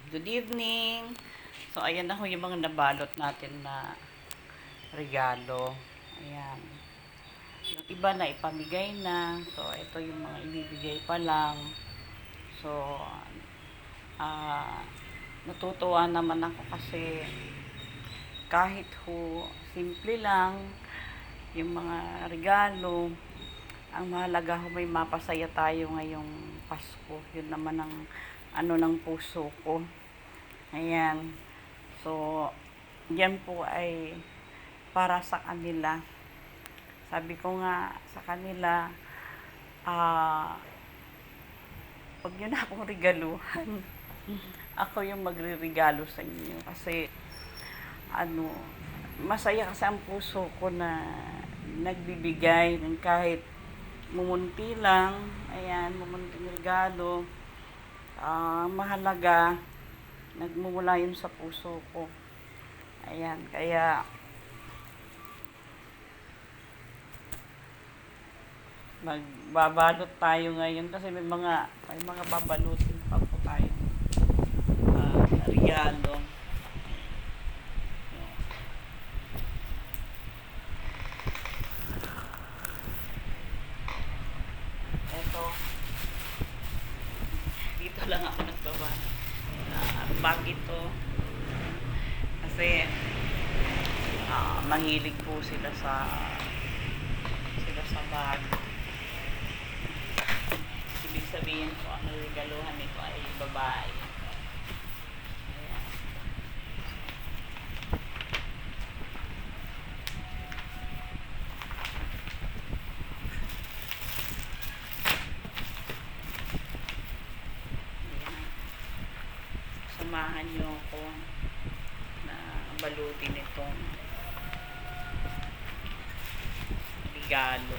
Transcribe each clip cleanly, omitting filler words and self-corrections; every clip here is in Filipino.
Good evening. So, ayan na ho yung mga nabalot natin na regalo. Ayan. Yung iba na ipamigay na. So, ito yung mga ibibigay pa lang. So, natutuwa naman ako kasi kahit ho simple lang yung mga regalo, ang mahalaga ho may mapasaya tayo ngayong Pasko. Yun naman ang ng puso ko. Ayan. So, yan po ay para sa kanila. Sabi ko nga sa kanila, wag nyo na akong regaluhan. Ako yung magre-regalo sa inyo. Kasi, masaya kasi ang puso ko na nagbibigay ng kahit mumunti lang. Ayan, mumunting regalo. Mahalaga, nagmumula yun sa puso ko. Ayan, kaya magbabalot tayo ngayon kasi may mga babalutin pa po tayo regalo. Eto, dito lang ako nagbabalot. Bag ito kasi mahilig po sila sa bag. Ibig sabihin po ang regaluhan nito ay babae. Ayan. Samahan niyo ako na balutin itong regalo.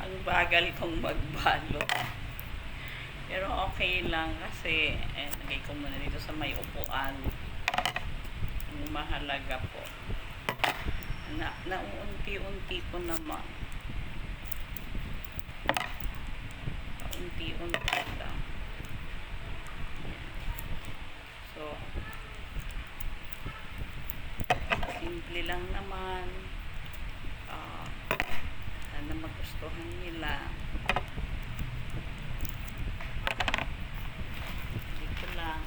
Ang bagal kong magbalot. Pero okay lang kasi lagay ko muna dito sa may upuan. Ang mahalaga po. Naunti-unti ko naman. Unti-unti lang. So, simple lang naman. Sana magustuhan nila. Dito lang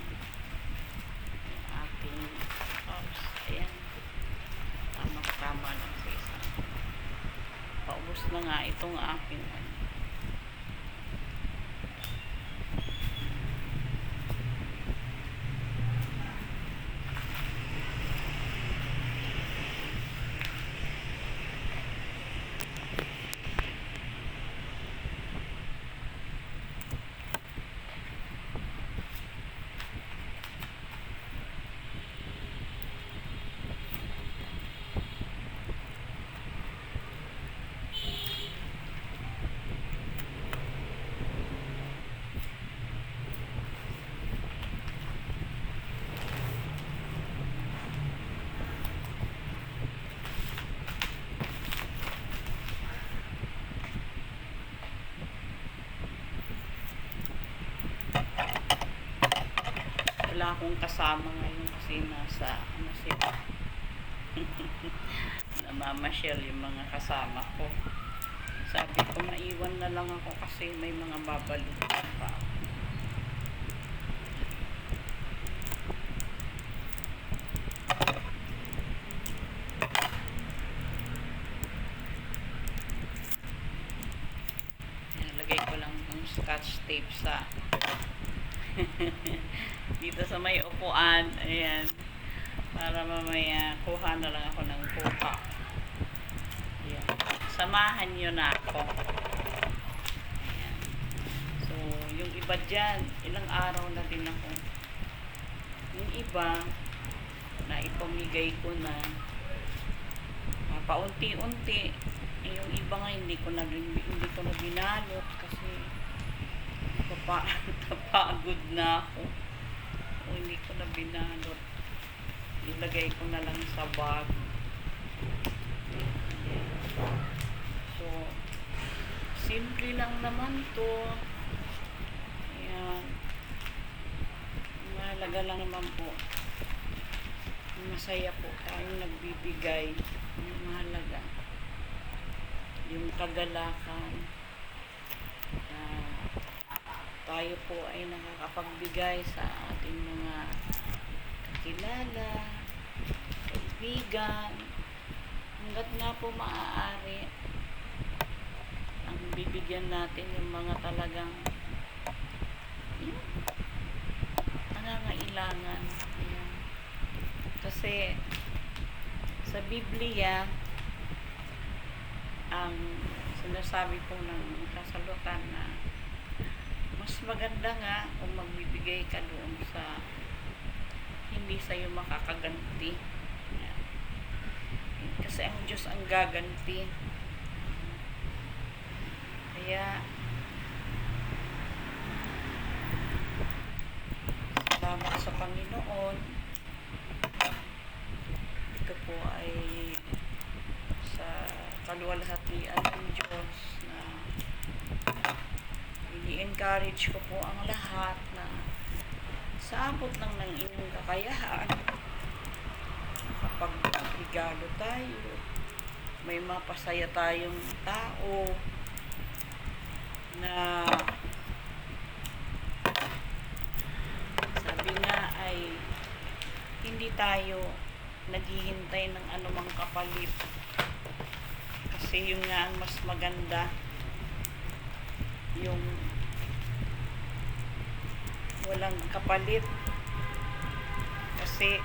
yung ating ayan. Tama lang sa isa. Paubos na nga itong aking wala akong kasama ngayon kasi nasa sila namamasyal yung mga kasama ko. Sabi ko maiwan na lang ako kasi may mga babalutan pa. Nilagay ko lang ng scotch tape sa Dito sa may upuan. Ayan. Para mamaya kuha na lang ako ng kuka. Ayan. Samahan nyo na ako. Ayan. So, yung iba dyan, ilang araw na din ako. Yung iba, na ipamigay ko na paunti-unti. Yung iba nga hindi ko na binalot kasi napagod na ako. O hindi ko na binalot. Ilagay ko na lang sa bag. So, simple lang naman to. Ayan. Mahalaga lang naman po. Masaya po tayong nagbibigay. Mahalaga. Yung kagalakan. Tayo po ay nakakapagbigay sa ating mga kakilala, kaibigan, hanggat nga po maaari ang bibigyan natin yung mga talagang yung nangangailangan. Ayan. Kasi sa Biblia ang sinasabi po ng kasalukan na mas maganda nga kung magbibigay ka doon sa hindi sa'yo makakaganti. Ayan. Kasi ang Diyos ang gaganti. Kaya salamat sa Panginoon. Ito po ay sa kaluwalhatian ng Diyos na i-encourage ko po ang lahat na sa abot lang ng inyong kakayahan kapag regalo tayo, may mapasaya tayong tao na sabi nga ay hindi tayo naghihintay ng anumang kapalit kasi yun nga ang mas maganda, yung walang kapalit kasi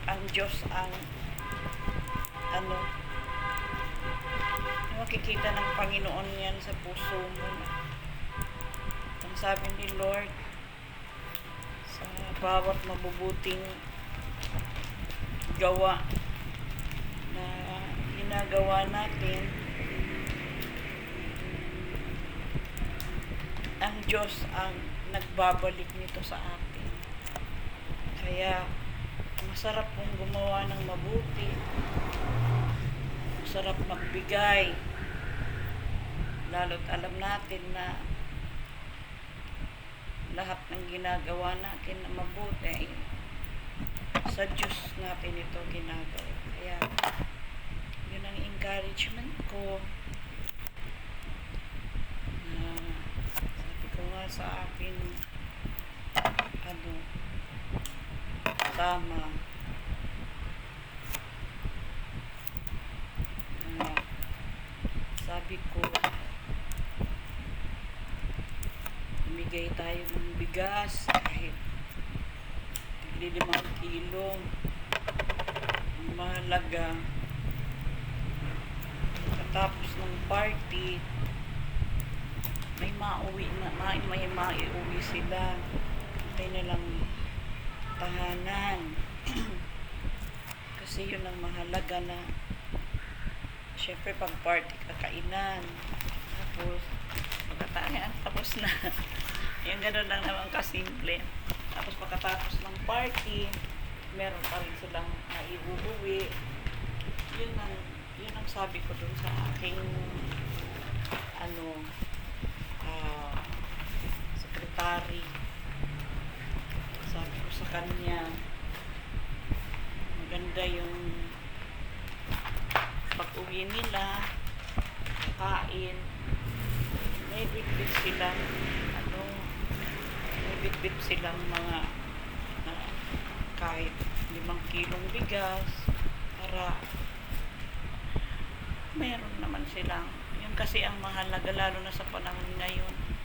ang Diyos ang makikita ng Panginoon yan sa puso mo na ang sabi ni Lord sa bawat mabubuting gawa na ginagawa natin, ang Diyos ang nagbabalik nito sa atin. Kaya masarap pong gumawa ng mabuti, masarap magbigay, lalo't alam natin na lahat ng ginagawa natin na mabuti sa Diyos natin ito ginagawa. Kaya yun ang encouragement ko. Sabi ko nga sa akin, tama. Sabi ko, bumigay tayo ng bigas kahit 5 kilo. Ang mahalaga, katapos ng party, may mauwi na, may maiuwi sila. Kaya na lang tahanan. Kasi yun ang mahalaga na syempre pag party kakainan. Tapos pagkatayan, tapos na. Yung gano'n lang naman kasimple. Tapos pagkatapos ng party, meron pa rin silang maiuwi. Yun ang sabi ko dun sa aking sekretary. Sabi ko sa kanya, maganda yung pag-uwi nila, kain, may bitbit silang mga kahit 5 kilong bigas para meron naman silang, yun kasi ang mahalaga lalo na sa panahon ngayon.